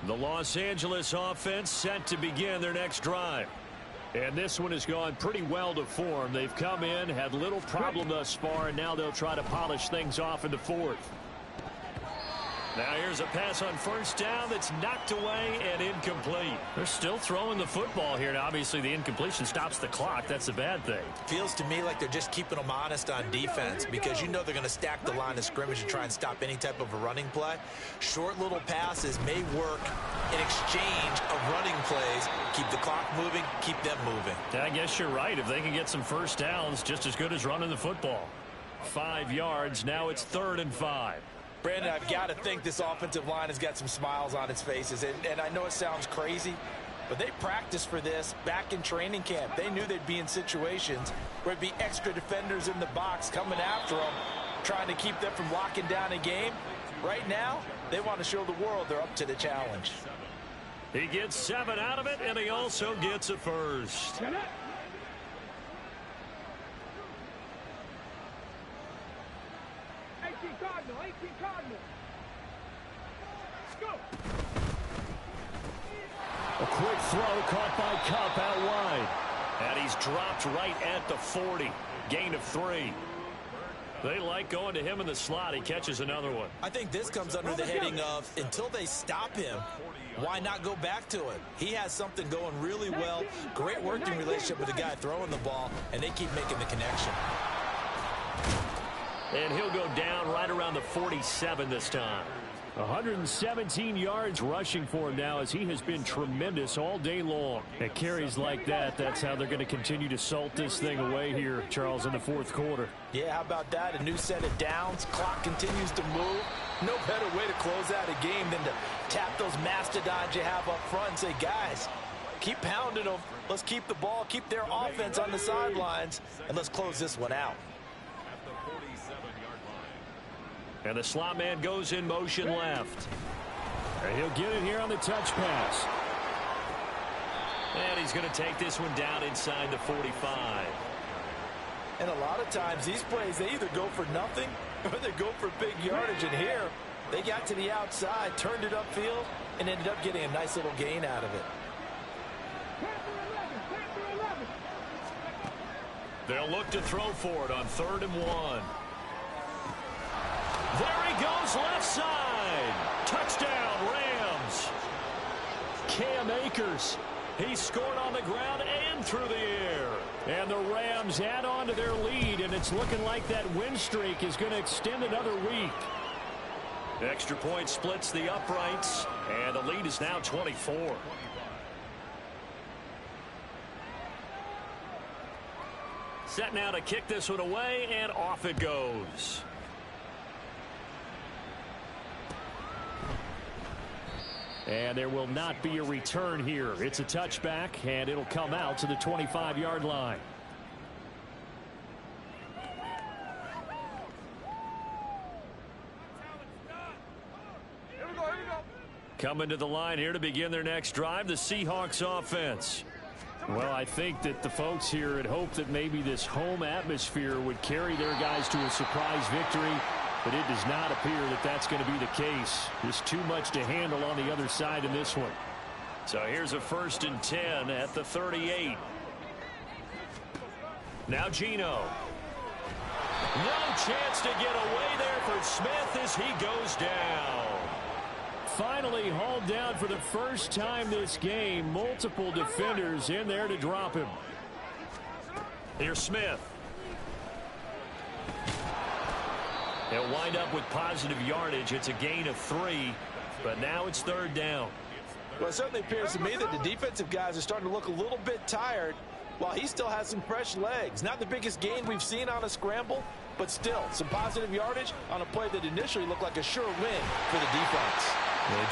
The Los Angeles offense set to begin their next drive. And this one has gone pretty well to form. They've come in, had little problem thus far, and now they'll try to polish things off in the 4th. Now here's a pass on first down that's knocked away and incomplete. They're still throwing the football here. Now, obviously, the incompletion stops the clock. That's a bad thing. Feels to me like they're just keeping them honest on defense because you know they're going to stack the line of scrimmage and try and stop any type of a running play. Short little passes may work in exchange of running plays. Keep the clock moving, keep them moving. I guess you're right. If they can get some first downs, just as good as running the football. 5 yards. Now it's 3rd and 5. Brandon, I've got to think this offensive line has got some smiles on its faces. And I know it sounds crazy, but they practiced for this back in training camp. They knew they'd be in situations where it'd be extra defenders in the box coming after them, trying to keep them from locking down a game. Right now, they want to show the world they're up to the challenge. He gets 7 out of it, and he also gets a first. 18 Cardinal, 18 Cardinal. Let's go. A quick throw caught by Kupp out wide. And he's dropped right at the 40. Gain of 3. They like going to him in the slot. He catches another one. I think this comes under the heading of until they stop him, why not go back to it? He has something going really well. Great working relationship with the guy throwing the ball, and they keep making the connection. And he'll go down right around the 47 this time. 117 yards rushing for him now as he has been tremendous all day long. At carries like that, that's how they're going to continue to salt this thing away here, Charles, in the 4th quarter. Yeah, how about that? A new set of downs. Clock continues to move. No better way to close out a game than to tap those mastodons you have up front and say, guys, keep pounding them. Let's keep the ball, keep their offense on the sidelines, and let's close this one out. And the slot man goes in motion left. And he'll get it here on the touch pass. And he's going to take this one down inside the 45. And a lot of times these plays, they either go for nothing or they go for big yardage. And here, they got to the outside, turned it upfield, and ended up getting a nice little gain out of it. They'll look to throw for it on 3rd and 1. There he goes left side. Touchdown, Rams. Cam Akers. He scored on the ground and through the air. And the Rams add on to their lead, and it's looking like that win streak is going to extend another week. Extra point splits the uprights, and the lead is now 24. Set now to kick this one away, and off it goes. And there will not be a return here. It's a touchback, and it'll come out to the 25-yard line. Coming to the line here to begin their next drive, the Seahawks offense. Well, I think that the folks here had hoped that maybe this home atmosphere would carry their guys to a surprise victory, but it does not appear that that's going to be the case. Just too much to handle on the other side in this one. So here's a 1st and 10 at the 38. Now Geno. No chance to get away there for Smith as he goes down. Finally hauled down for the first time this game. Multiple defenders in there to drop him. Here's Smith. They'll wind up with positive yardage. It's a gain of 3, but now it's 3rd down. Well, it certainly appears to me that the defensive guys are starting to look a little bit tired while he still has some fresh legs. Not the biggest gain we've seen on a scramble, but still some positive yardage on a play that initially looked like a sure win for the defense.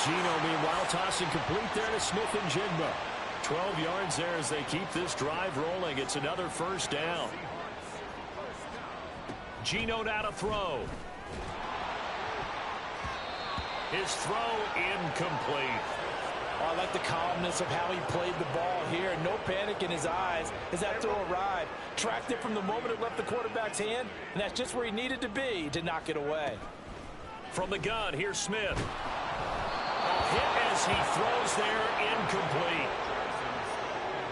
Geno, meanwhile, tossing complete there to Smith and Jigba. 12 yards there as they keep this drive rolling. It's another 1st down. Geno now to throw. His throw incomplete. Oh, I like the calmness of how he played the ball here. No panic in his eyes as that throw arrived. Tracked it from the moment it left the quarterback's hand, and that's just where he needed to be to knock it away. From the gun, here's Smith. A hit as he throws there, incomplete.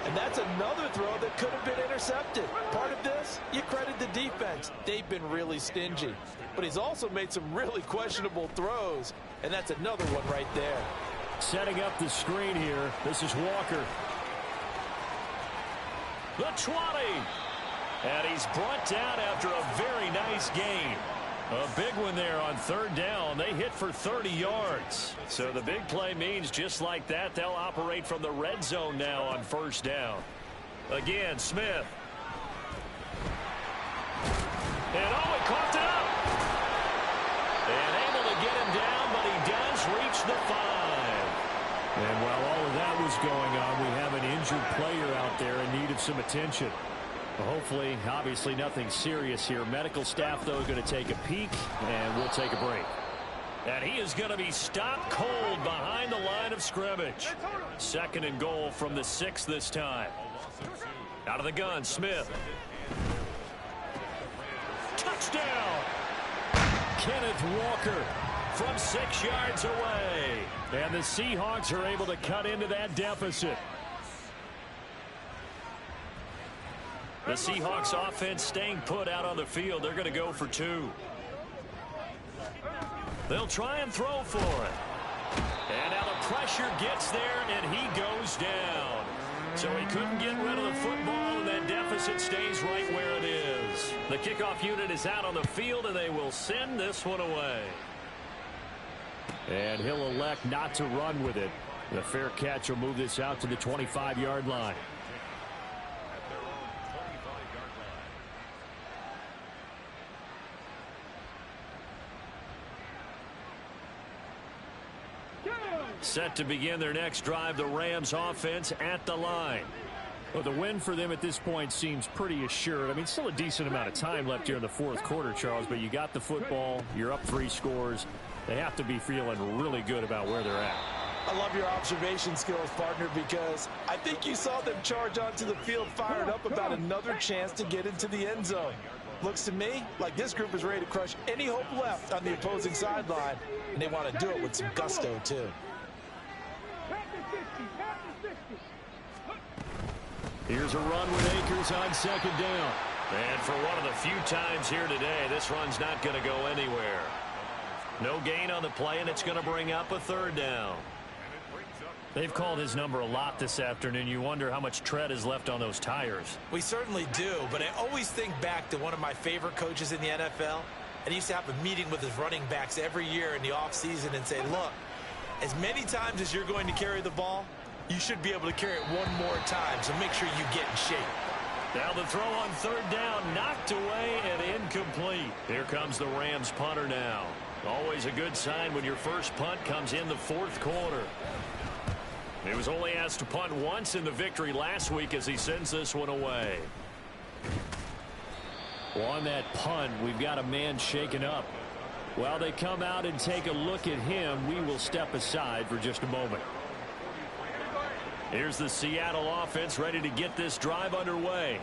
And that's another throw that could have been intercepted. Part of this, you credit the defense. They've been really stingy. But he's also made some really questionable throws, and that's another one right there. Setting up the screen here. This is Walker. The 20. And he's brought down after a very nice gain. A big one there on 3rd down. They hit for 30 yards. So the big play means just like that, they'll operate from the red zone now on 1st down. Again, Smith. And he coughed it up. And able to get him down, but he does reach the 5. And while all of that was going on, we have an injured player out there in need of some attention. Well, hopefully, obviously nothing serious here. Medical staff, though, going to take a peek, and we'll take a break. And he is going to be stopped cold behind the line of scrimmage. 2nd and goal from the 6 this time. Out of the gun, Smith. Touchdown! Kenneth Walker from 6 yards away. And the Seahawks are able to cut into that deficit. The Seahawks offense staying put out on the field. They're going to go for 2. They'll try and throw for it. And now the pressure gets there, and he goes down. So he couldn't get rid of the football, and that deficit stays right where it is. The kickoff unit is out on the field, and they will send this one away. And he'll elect not to run with it. The fair catch will move this out to the 25-yard line. Set to begin their next drive, the Rams offense at the line. Well, the win for them at this point seems pretty assured. I mean, still a decent amount of time left here in the 4th quarter, Charles, but you got the football, you're up 3 scores. They have to be feeling really good about where they're at. I love your observation skills, partner, because I think you saw them charge onto the field fired up about another chance to get into the end zone. Looks to me like this group is ready to crush any hope left on the opposing sideline, and they want to do it with some gusto, too. Here's a run with Akers on 2nd down. And for one of the few times here today, this run's not going to go anywhere. No gain on the play, and it's going to bring up a 3rd down. They've called his number a lot this afternoon. You wonder how much tread is left on those tires. We certainly do, but I always think back to one of my favorite coaches in the NFL. And he used to have a meeting with his running backs every year in the offseason and say, look, as many times as you're going to carry the ball, you should be able to carry it one more time, so make sure you get in shape. Now the throw on 3rd down, knocked away and incomplete. Here comes the Rams punter now. Always a good sign when your first punt comes in the 4th quarter. He was only asked to punt once in the victory last week as he sends this one away. Well, on that punt, we've got a man shaken up. While they come out and take a look at him, we will step aside for just a moment. Here's the Seattle offense ready to get this drive underway.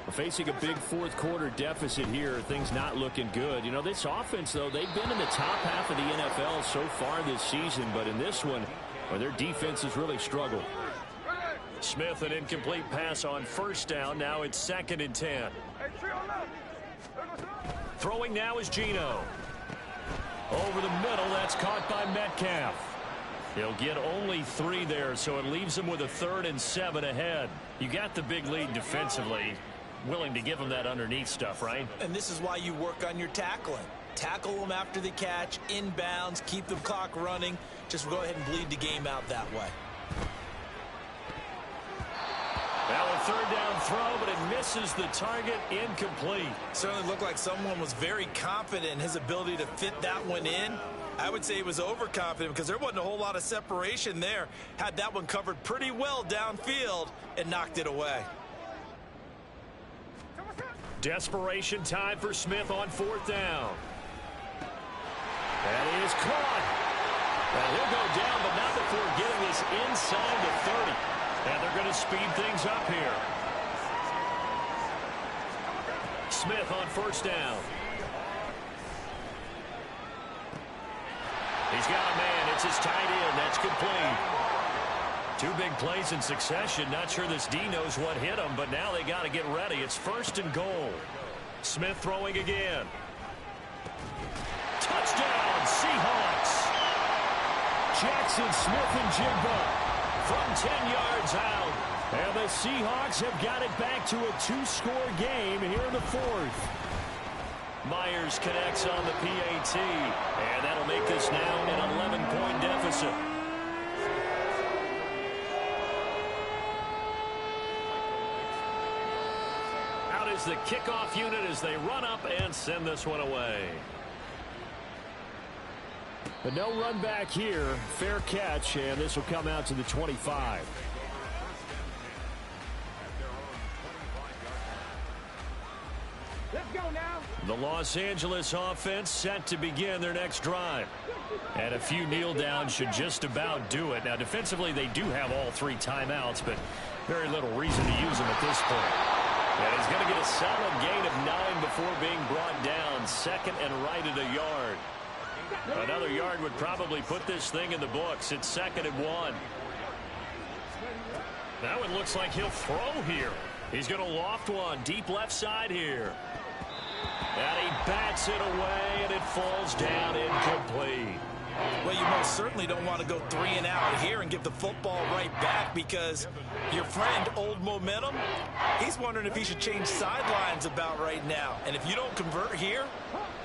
We're facing a big fourth quarter deficit here. Things not looking good. You know, this offense, though, they've been in the top half of the NFL so far this season. But in this one, well, their defense has really struggled. Smith, an incomplete pass on first down. Now it's 2nd and 10. Throwing now is Geno. Over the middle, that's caught by Metcalf. He'll get only 3 there, so it leaves him with a 3rd and 7 ahead. You got the big lead defensively. Willing to give him that underneath stuff, right? And this is why you work on your tackling. Tackle them after the catch, inbounds, keep the clock running. Just go ahead and bleed the game out that way. Now a 3rd down throw, but it misses the target, incomplete. Certainly looked like someone was very confident in his ability to fit that one in. I would say he was overconfident because there wasn't a whole lot of separation there. Had that one covered pretty well downfield and knocked it away. Desperation time for Smith on 4th down. That is caught. Well, he'll go down, but not before getting this inside the 30. And they're going to speed things up here. Smith on 1st down. He's got a man. It's his tight end. That's complete. 2 big plays in succession. Not sure this D knows what hit him, but now they got to get ready. It's 1st and goal. Smith throwing again. Touchdown, Seahawks. Jackson Smith-Njigba from 10 yards out. And the Seahawks have got it back to a 2-score game here in the 4th. Myers connects on the PAT, and that'll make this now an 11-point deficit. Out is the kickoff unit as they run up and send this one away. But no run back here. Fair catch, and this will come out to the 25. Let's go now. The Los Angeles offense set to begin their next drive. And a few kneel downs should just about do it. Now, defensively, they do have all 3 timeouts, but very little reason to use them at this point. And he's going to get a solid gain of 9 before being brought down. 2nd and right at a yard. Another yard would probably put this thing in the books. It's 2nd and 1. Now it looks like he'll throw here. He's going to loft one deep left side here. And he bats it away, and it falls down incomplete. Well, you most certainly don't want to go 3 and out here and give the football right back because your friend, Old Momentum, he's wondering if he should change sidelines about right now. And if you don't convert here,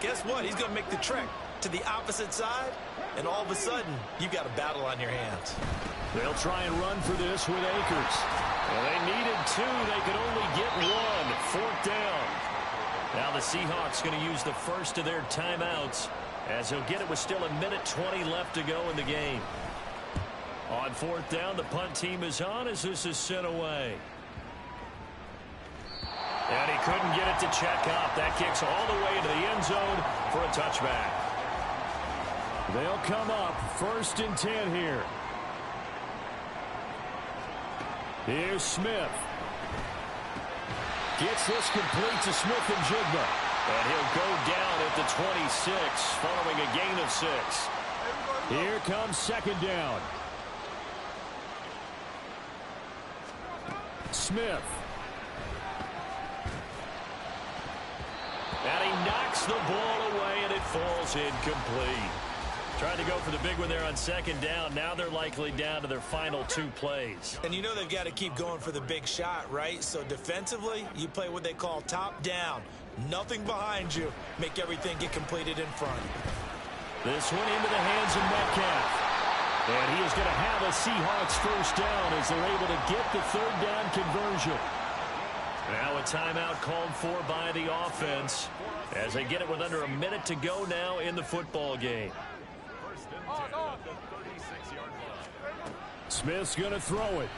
guess what? He's going to make the trek to the opposite side, and all of a sudden, you've got a battle on your hands. They'll try and run for this with Akers. Well, they needed 2. They could only get 1. 4th down. Now the Seahawks going to use the first of their timeouts as he'll get it with still 1:20 left to go in the game. On 4th down, the punt team is on as this is sent away. And he couldn't get it to check up. That kicks all the way into the end zone for a touchback. They'll come up 1st and 10 here. Here's Smith. Gets this complete to Smith-Njigba. And he'll go down at the 26 following a gain of 6. Here comes 2nd down. Smith. And he knocks the ball away, and it falls incomplete. Tried to go for the big one there on 2nd down. Now they're likely down to their final 2 plays. And you know they've got to keep going for the big shot, right? So defensively, you play what they call top down. Nothing behind you. Make everything get completed in front. This one into the hands of Metcalf. And he is going to have a Seahawks 1st down as they're able to get the 3rd down conversion. Now a timeout called for by the offense as they get it with under 1 minute to go now in the football game. Smith's going to throw it.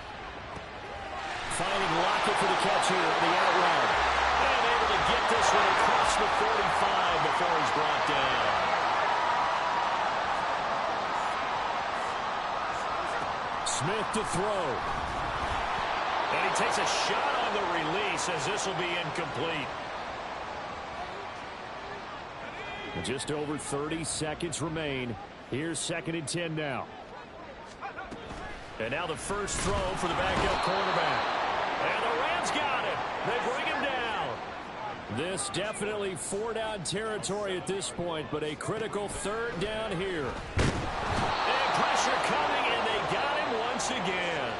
Finding Lockett for the catch here on the out route. And able to get this one across the 45 before he's brought down. Smith to throw. And he takes a shot on the release as this will be incomplete. Just over 30 seconds remain. Here's 2nd and 10 now. And now the first throw for the backup quarterback. And the Rams got it. They bring him down. This definitely 4-down territory at this point, but a critical 3rd down here. And pressure coming, and they got him once again.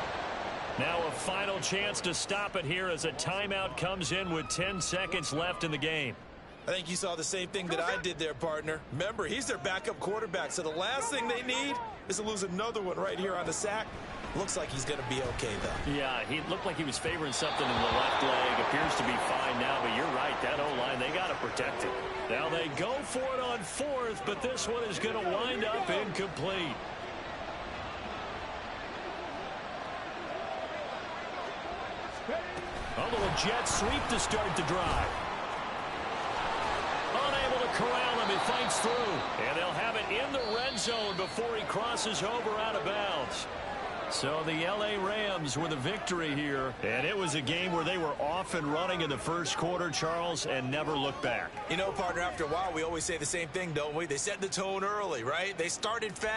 Now a final chance to stop it here as a timeout comes in with 10 seconds left in the game. I think you saw the same thing that I did there, partner. Remember, he's their backup quarterback, so the last thing they need is to lose another one right here on the sack. Looks like he's going to be okay, though. Yeah, he looked like he was favoring something in the left leg. Appears to be fine now, but you're right. That O-line, they got to protect it. Now they go for it on 4th, but this one is going to wind up incomplete. A little jet sweep to start the drive. Unable to corral him, he fights through. And they'll have it in the red zone before he crosses over out of bounds. So the L.A. Rams with a victory here. And it was a game where they were off and running in the first quarter, Charles, and never looked back. You know, partner, after a while, we always say the same thing, don't we? They set the tone early, right? They started fast.